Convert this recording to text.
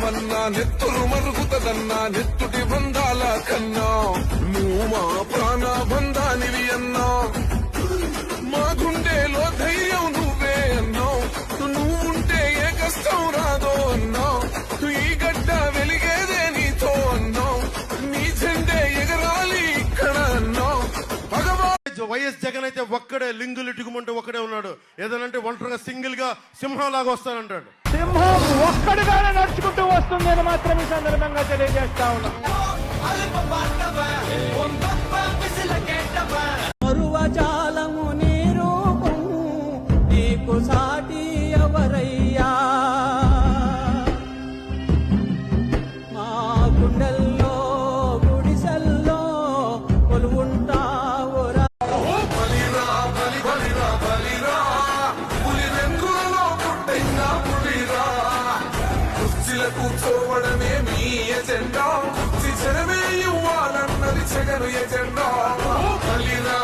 ఉన్నావన్నా నెత్తురు మరుగుతదన్నా నెత్తుటి బంధాల కన్నా నువ్వు మా ప్రాణ బంధానివి అన్నా మా గుండెలో ధైర్యం నువ్వే అన్నావు నువ్వుంటే ఏ కష్టం రాదో అన్నావు ఈ గడ్డ వెలిగేదే నీతో అన్నావు నీ జెండే ఎగరాలి ఇక్కడ అన్నావు భగవాన్. వైఎస్ జగన్ అయితే ఒక్కడే లింగులు ఇటుకుమంటూ ఒక్కడే ఉన్నాడు. ఏదనంటే ఒంటరిగా సింగిల్ గా సింహంలాగా వస్తానంటాడు. సింహం ఒక్కడిగానే నడుచుకుంటూ వస్తుందని మాత్రం ఈ సందర్భంగా తెలియజేస్తా ఉన్నా. మరువజాలము నీ రూపం నీకు సాటి ఎవరయ్యా మా గుండెల్లో గుడిసెల్లో కొలువుంటావురా. బలిరా బలి బలిరా బలిరా పులి వెంగులలో పుట్టిన పులిరా కుర్చీల కూర్చోవడమే మీ ఎజెండా కుర్చీ జనమే ఇవ్వాలన్నది జగను ఎజెండా.